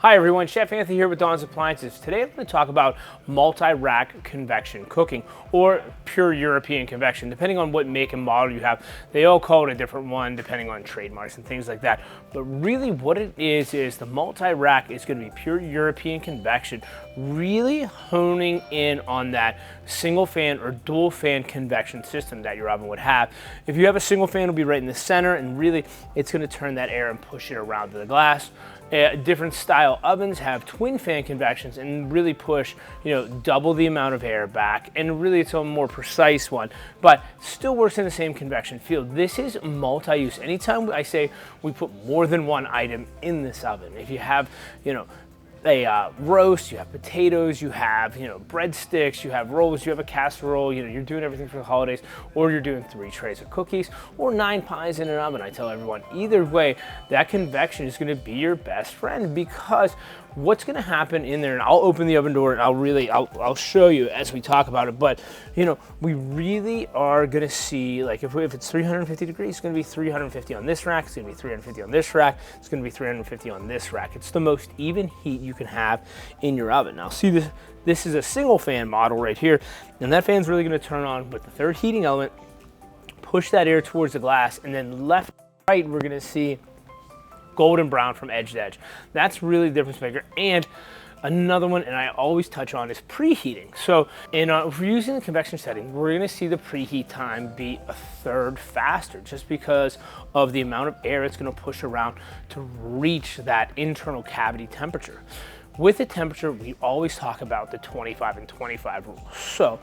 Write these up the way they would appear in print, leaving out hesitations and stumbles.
Hi everyone, Chef Anthony here with Dawn's Appliances. Today I'm going to talk about multi-rack convection cooking, or pure European convection, depending on what make and model you have. They all call it a different one depending on trademarks and things like that. But really what it is the multi-rack is going to be pure European convection, really honing in on that single fan or dual fan convection system that your oven would have. If you have a single fan, it'll be right in the center, and really it's going to turn that air and push it around to the glass. Different style ovens have twin fan convections and really push, double the amount of air back, and really it's a more precise one, but still works in the same convection field. This is multi-use. Anytime I say we put more than one item in this oven, if you have, a roast, you have potatoes, you have, breadsticks, you have rolls, you have a casserole, you're doing everything for the holidays, or you're doing 3 trays of cookies, or 9 pies in an oven. I tell everyone, either way, that convection is gonna be your best friend, because what's gonna happen in there, and I'll open the oven door and I'll show you as we talk about it, but we really are gonna see, like if it's 350 degrees, it's gonna be 350 on this rack, it's gonna be 350 on this rack, it's gonna be 350 on this rack. It's the most even heat you can have in your oven. Now see, this is a single fan model right here, and that fan's really gonna turn on with the third heating element, push that air towards the glass, and then left and right we're gonna see golden brown from edge to edge. That's really the difference maker. And another one, and I always touch on, is preheating. So if we're using the convection setting, we're gonna see the preheat time be a third faster, just because of the amount of air it's gonna push around to reach that internal cavity temperature. With the temperature, we always talk about the 25 and 25 rule. So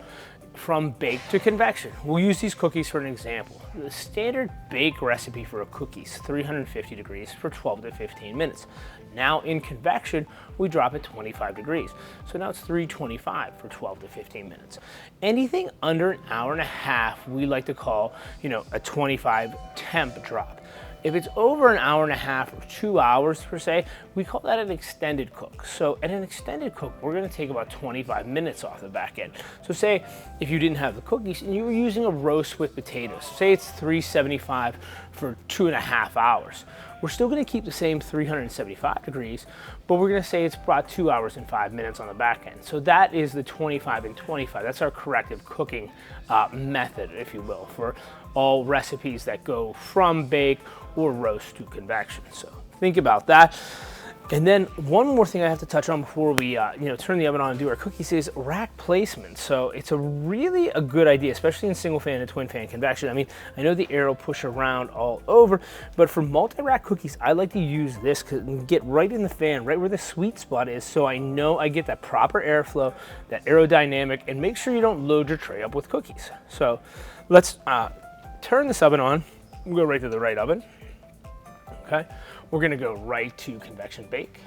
from bake to convection, we'll use these cookies for an example. The standard bake recipe for a cookie is 350 degrees for 12 to 15 minutes. Now in convection, we drop it 25 degrees. So now it's 325 for 12 to 15 minutes. Anything under an hour and a half, we like to call, a 25 temp drop. If it's over an hour and a half or 2 hours per se, we call that an extended cook. So at an extended cook, we're gonna take about 25 minutes off the back end. So say if you didn't have the cookies and you were using a roast with potatoes, say it's 375 for 2.5 hours. We're still gonna keep the same 375 degrees, but we're gonna say it's about 2 hours and 5 minutes on the back end. So that is the 25 and 25. That's our corrective cooking method, if you will, for all recipes that go from bake or roast to convection. So think about that. And then one more thing I have to touch on before we turn the oven on and do our cookies is rack placement. So it's really a good idea, especially in single fan and twin fan convection. I mean, I know the air will push around all over, but for multi-rack cookies, I like to use this to get right in the fan, right where the sweet spot is, so I know I get that proper airflow, that aerodynamic, and make sure you don't load your tray up with cookies. So let's turn this oven on. We'll go right to the right oven. Okay, we're gonna go right to convection bake.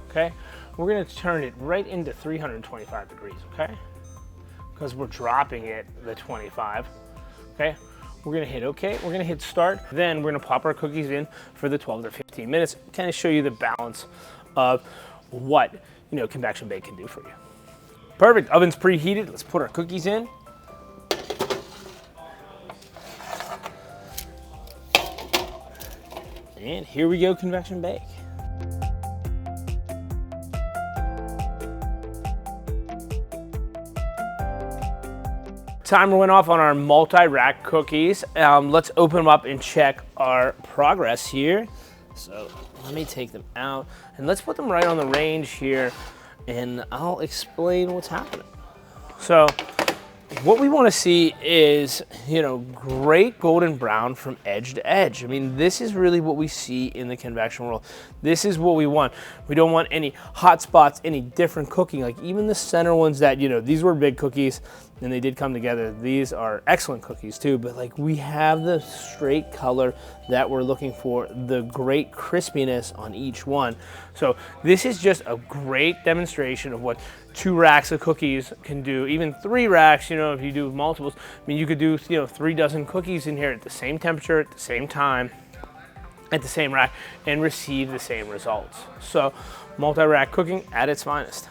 Okay, we're gonna turn it right into 325 degrees. Okay, because we're dropping it the 25. Okay, we're gonna hit OK. We're gonna hit start. Then we're gonna pop our cookies in for the 12 to 15 minutes. Kind of show you the balance of what convection bake can do for you. Perfect. Oven's preheated. Let's put our cookies in. And here we go, convection bake. Timer went off on our multi-rack cookies. Let's open them up and check our progress here. So let me take them out and let's put them right on the range here, and I'll explain what's happening. So what we want to see is, great golden brown from edge to edge. I mean, this is really what we see in the convection world. This is what we want. We don't want any hot spots, any different cooking. Like even the center ones that, these were big cookies and they did come together. These are excellent cookies too, but like we have the straight color that we're looking for, the great crispiness on each one. So this is just a great demonstration of what 2 racks of cookies can do, even 3 racks, if you do multiples. I mean, you could do, 3 dozen cookies in here at the same temperature, at the same time, at the same rack, and receive the same results. So multi-rack cooking at its finest.